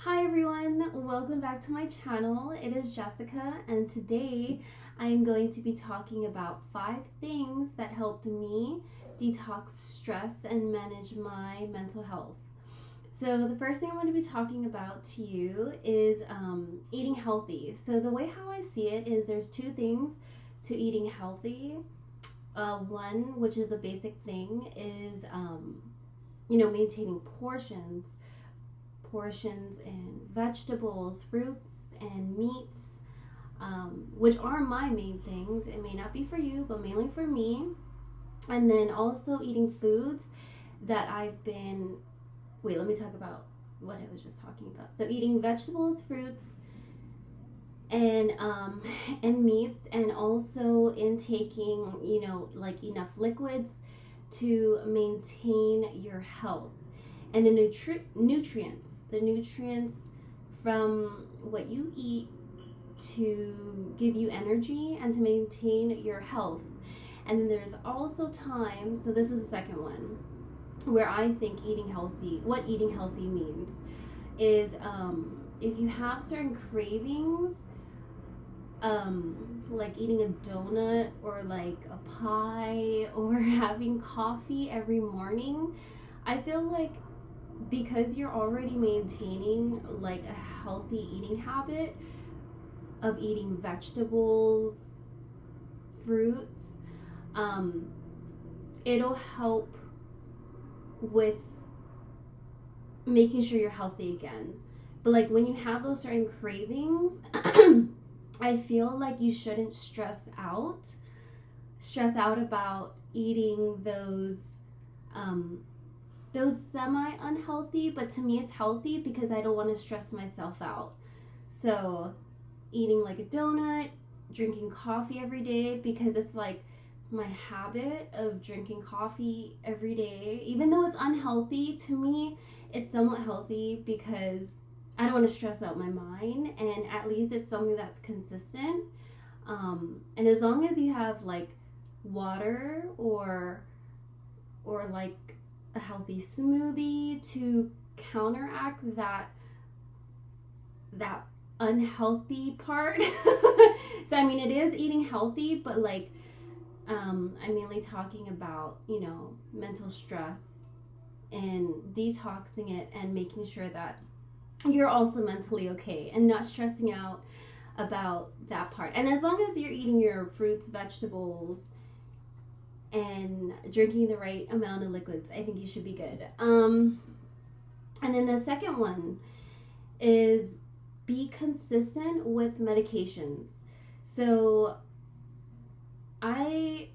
Hi everyone, welcome back to my channel. It is Jessica, and today I am going to be talking about 5 things that helped me detox stress and manage my mental health. So the first thing I want to be talking about to you is eating healthy. So the way how I see it is there's 2 things to eating healthy. One, which is a basic thing, is maintaining portions in vegetables, fruits, and meats, which are my main things. It may not be for you, but mainly for me. And then also eating foods that I've been. Wait, let me talk about what I was just talking about. So eating vegetables, fruits, and and meats, and also intaking like enough liquids to maintain your health, and the nutrients from what you eat to give you energy and to maintain your health. And then there's also time, so this is the second one, where I think what eating healthy means is if you have certain cravings, like eating a donut or like a pie or having coffee every morning, I feel like because you're already maintaining like a healthy eating habit of eating vegetables, fruits, it'll help with making sure you're healthy again. But like when you have those certain cravings, I feel like you shouldn't stress out about eating those semi unhealthy, but to me it's healthy because I don't want to stress myself out. So eating like a donut, drinking coffee every day, because it's like my habit of drinking coffee every day, even though it's unhealthy, to me it's somewhat healthy because I don't want to stress out my mind, and at least it's something that's consistent. And as long as you have like water or like a healthy smoothie to counteract that unhealthy part. So I mean, it is eating healthy, but like I'm mainly talking about mental stress and detoxing it and making sure that you're also mentally okay and not stressing out about that part. And as long as you're eating your fruits, vegetables, and drinking the right amount of liquids, I think you should be good. And then the second one is be consistent with medications. So right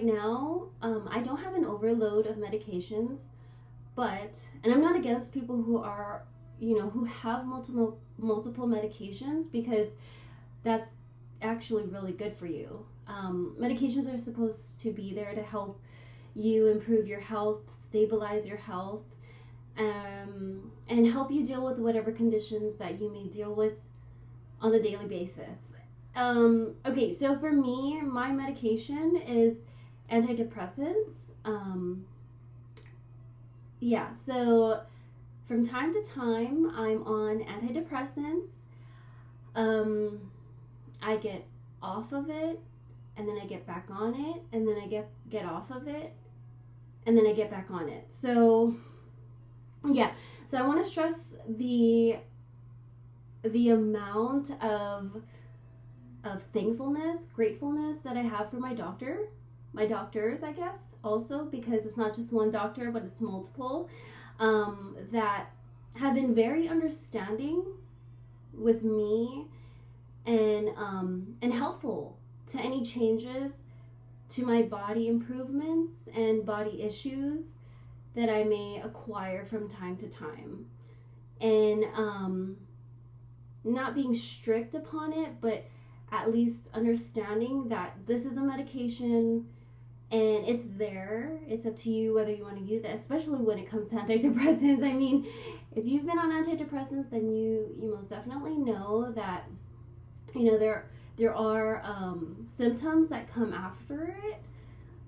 now, I don't have an overload of medications, and I'm not against people who are, who have multiple medications, because that's actually really good for you. Medications are supposed to be there to help you improve your health, stabilize your health, and help you deal with whatever conditions that you may deal with on a daily basis. Okay, so for me, my medication is antidepressants. So from time to time, I'm on antidepressants. I get off of it, and then I get back on it, and then I get off of it, and then I get back on it. So I want to stress the amount of thankfulness, gratefulness that I have for my doctors, I guess, also, because it's not just one doctor, but it's multiple, that have been very understanding with me and helpful to any changes to my body improvements and body issues that I may acquire from time to time. And not being strict upon it, but at least understanding that this is a medication and it's there. It's up to you whether you want to use it, especially when it comes to antidepressants. I mean, if you've been on antidepressants, then you most definitely know that there are symptoms that come after it,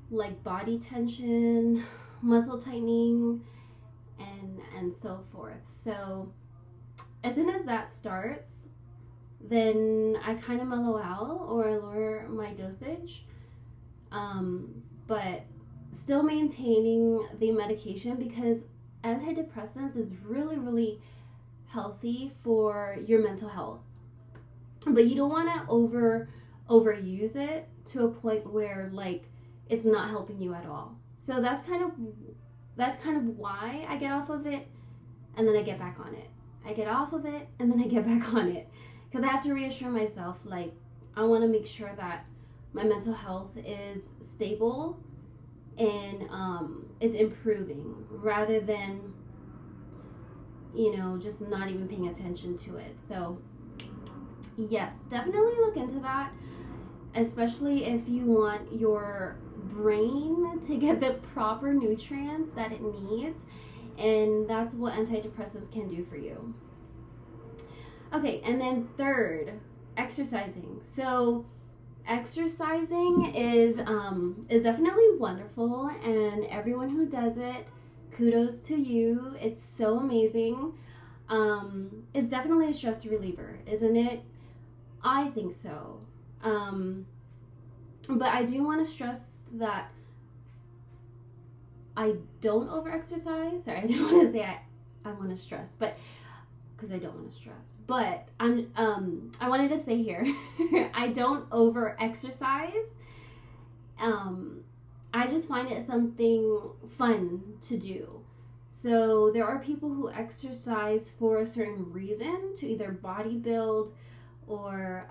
like body tension, muscle tightening, and so forth. So as soon as that starts, then I kind of mellow out or I lower my dosage. But still maintaining the medication, because antidepressants is really, really healthy for your mental health. But you don't want to overuse it to a point where like it's not helping you at all. So that's kind of why I get off of it and then I get back on it. I get off of it and then I get back on it, because I have to reassure myself, like, I want to make sure that my mental health is stable and it's improving, rather than, you know, just not even paying attention to it. So yes, definitely look into that, especially if you want your brain to get the proper nutrients that it needs, and that's what antidepressants can do for you. Okay, and then third, exercising. So exercising is definitely wonderful, and everyone who does it, kudos to you. It's so amazing. It's definitely a stress reliever, isn't it? I think so. But I do want to stress that I don't over-exercise. Sorry, I don't want to say I want to stress, but because I don't want to stress. But I wanted to say here, I don't over-exercise. I just find it something fun to do. So there are people who exercise for a certain reason, to either body build or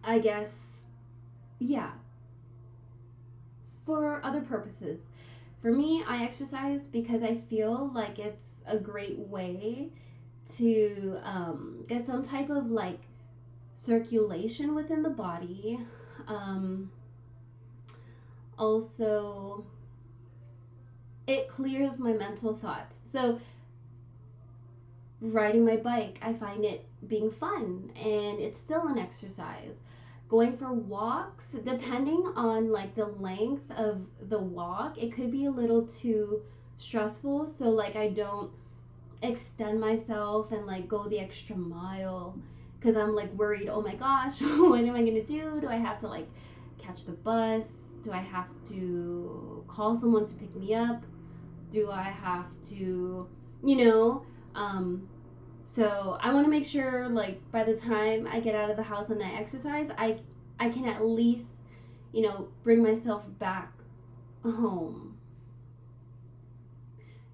I guess, yeah, for other purposes. For me, I exercise because I feel like it's a great way to get some type of like circulation within the body. Also, it clears my mental thoughts. So riding my bike, I find it being fun, and it's still an exercise. Going for walks, depending on like the length of the walk, it could be a little too stressful, so like I don't extend myself and like go the extra mile, because I'm like worried, oh my gosh, what am I gonna do? I have to like catch the bus? Do I have to call someone to pick me up? Do I have to, so I want to make sure, like, by the time I get out of the house and I exercise, I can at least, bring myself back home.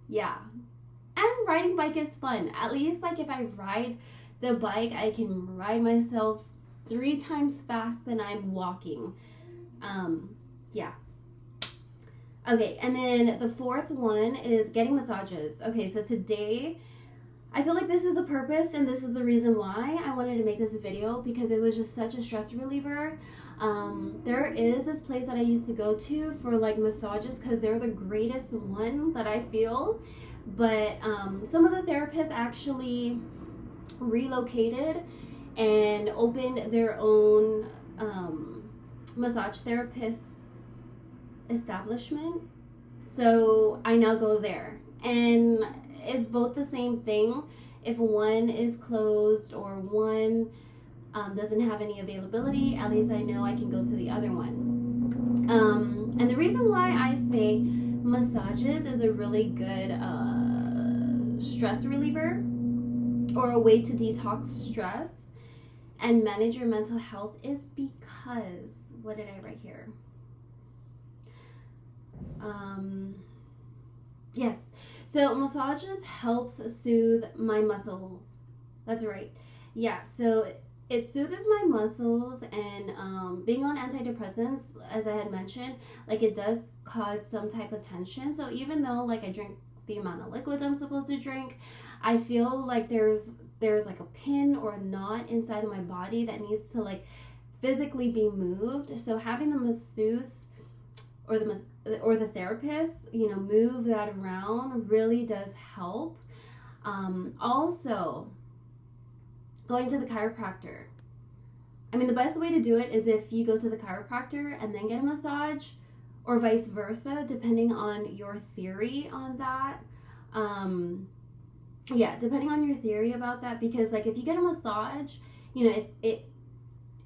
Yeah. And riding bike is fun. At least, like, if I ride the bike, I can ride myself 3 times fast than I'm walking. Yeah. Okay, and then the fourth one is getting massages. Okay, so today, I feel like this is the purpose and this is the reason why I wanted to make this video, because it was just such a stress reliever. There is this place that I used to go to for like massages, because they're the greatest one that I feel. But some of the therapists actually relocated and opened their own massage therapist establishment. So I now go there, and it's both the same thing. If one is closed or one doesn't have any availability, at least I know I can go to the other one. And the reason why I say massages is a really good stress reliever, or a way to detox stress and manage your mental health, is because, what did I write here? Yes. So massages helps soothe my muscles. That's right. Yeah. So it soothes my muscles, and being on antidepressants, as I had mentioned, like it does cause some type of tension. So even though like I drink the amount of liquids I'm supposed to drink, I feel like there's like a pin or a knot inside of my body that needs to like physically be moved. So having the masseuse or the therapist, move that around really does help. Also, going to the chiropractor. I mean, the best way to do it is if you go to the chiropractor and then get a massage, or vice versa, depending on your theory on that. yeah, depending on your theory about that, because like if you get a massage, you know, it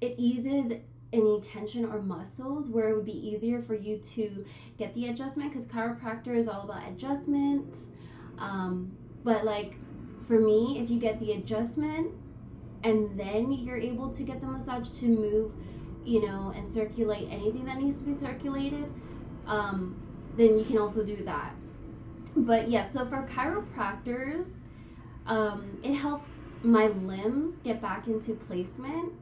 eases any tension or muscles where it would be easier for you to get the adjustment, because chiropractor is all about adjustments. But like for me, if you get the adjustment and then you're able to get the massage to move, you know, and circulate anything that needs to be circulated, then you can also do that. But yeah, so for chiropractors, it helps my limbs get back into placement.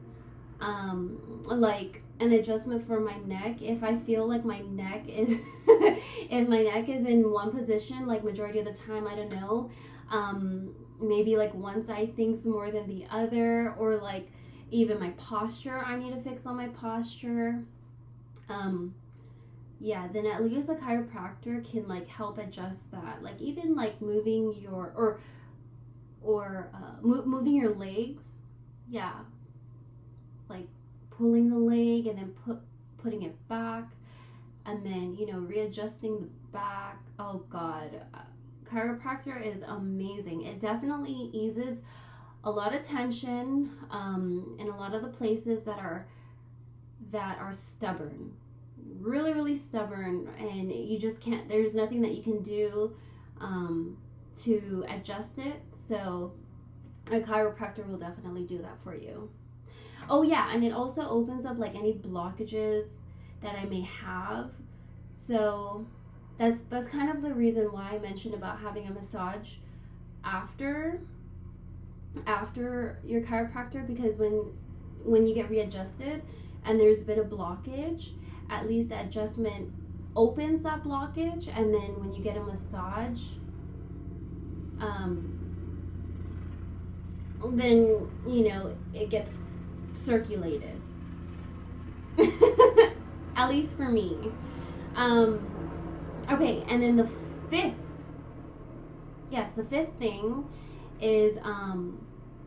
Like an adjustment for my neck. If I feel like my neck is, if my neck is in one position, like majority of the time, I don't know. Maybe like one side thinks more than the other, or like even my posture, I need to fix on my posture. Yeah, then at least a chiropractor can like help adjust that. Like even like moving your moving your legs. Yeah, like pulling the leg and then putting it back, and then, you know, readjusting the back. Oh God, chiropractor is amazing. It definitely eases a lot of tension in a lot of the places that are stubborn, really stubborn, and you just can't, there's nothing that you can do to adjust it. So a chiropractor will definitely do that for you. Oh yeah, and it also opens up like any blockages that I may have. So that's kind of the reason why I mentioned about having a massage after your chiropractor, because when you get readjusted and there's been a blockage, at least the adjustment opens that blockage, and then when you get a massage, then, you know, it gets circulated. At least for me. Okay, and then the fifth thing is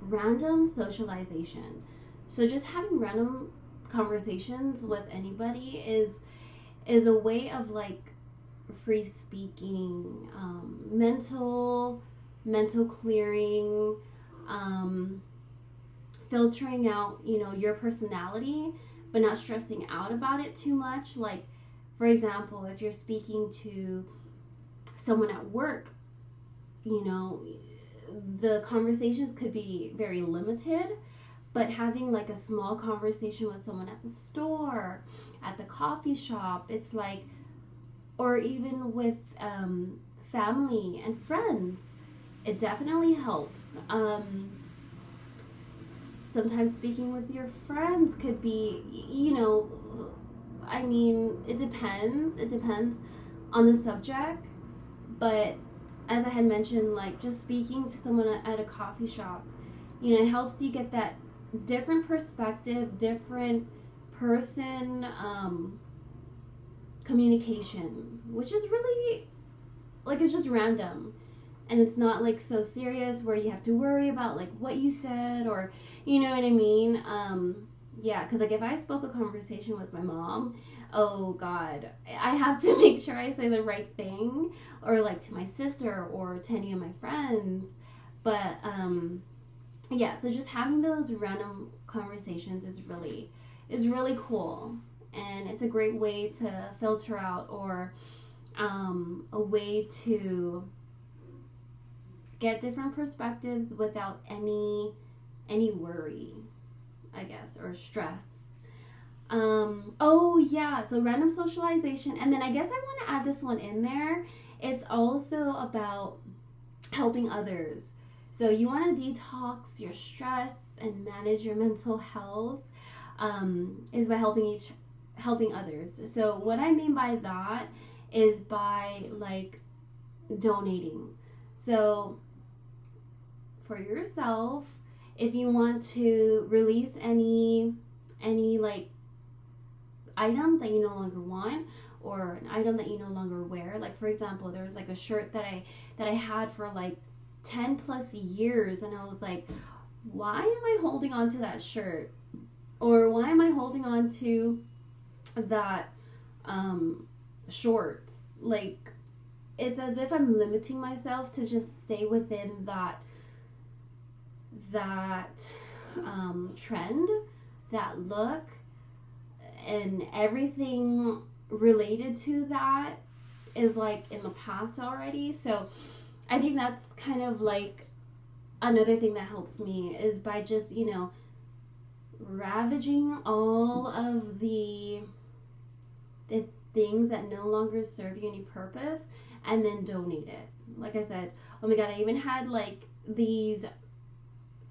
random socialization. So just having random conversations with anybody is a way of like free speaking, mental clearing, filtering out, you know, your personality, but not stressing out about it too much. Like, for example, if you're speaking to someone at work, you know, the conversations could be very limited, but having like a small conversation with someone at the store, at the coffee shop, it's like, or even with family and friends, it definitely helps. Sometimes speaking with your friends could be, you know, I mean, it depends on the subject, but as I had mentioned, like just speaking to someone at a coffee shop, you know, it helps you get that different perspective, different person, communication, which is really, like, it's just random. And it's not like so serious where you have to worry about like what you said, or, you know what I mean? Yeah, because like if I spoke a conversation with my mom, oh God, I have to make sure I say the right thing, or like to my sister or to any of my friends. But yeah, so just having those random conversations is really cool, and it's a great way to filter out, or a way to get different perspectives without any worry, I guess, or stress. Oh yeah, so random socialization, and then I guess I want to add this one in there. It's also about helping others. So you want to detox your stress and manage your mental health, is by helping others. So what I mean by that is by like donating. So for yourself, if you want to release any like item that you no longer want, or an item that you no longer wear, like for example, there was like a shirt that I had for like 10 plus years, and I was like, why am I holding on to that shirt, or why am I holding on to that shorts? Like, it's as if I'm limiting myself to just stay within that trend, that look, and everything related to that is like in the past already. So I think that's kind of like another thing that helps me is by just, you know, ravaging all of the things that no longer serve you any purpose, and then donate it. Like I said, oh my god, I even had like these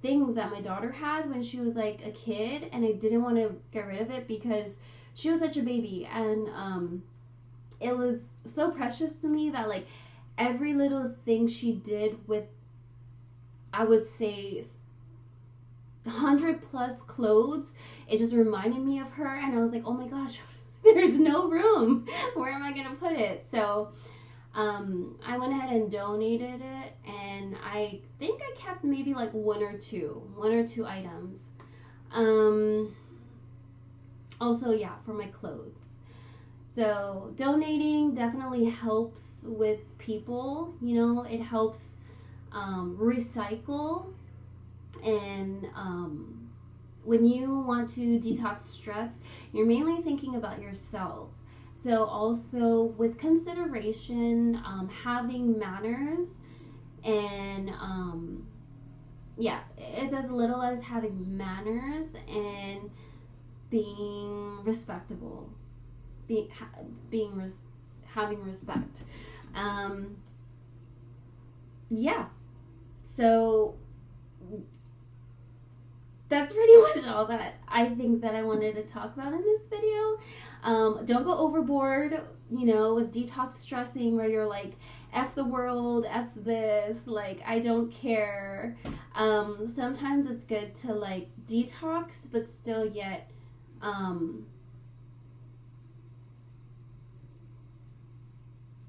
things that my daughter had when she was like a kid, and I didn't want to get rid of it because she was such a baby, and it was so precious to me that like every little thing she did with, I would say, 100+ clothes, it just reminded me of her, and I was like, oh my gosh, there's no room. Where am I gonna put it? So I went ahead and donated it, and I think I kept maybe like one or two items. Also, yeah, for my clothes. So donating definitely helps with people. You know, it helps recycle. And when you want to detox stress, you're mainly thinking about yourself. So also with consideration, having manners, and yeah, it's as little as having manners and being respectable, having respect. Yeah, so that's pretty much all that I think that I wanted to talk about in this video. Don't go overboard, you know, with detox stressing where you're like, F the world, F this, like, I don't care. Sometimes it's good to like detox, but still yet,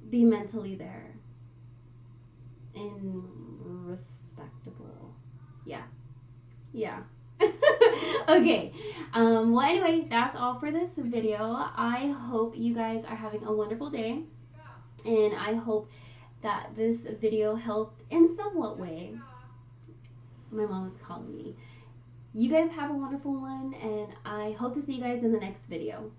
be mentally there and respectable. Yeah. Yeah. Okay. Well, anyway, that's all for this video. I hope you guys are having a wonderful day, and I hope that this video helped in somewhat way. My mom is calling me. You guys have a wonderful one, and I hope to see you guys in the next video.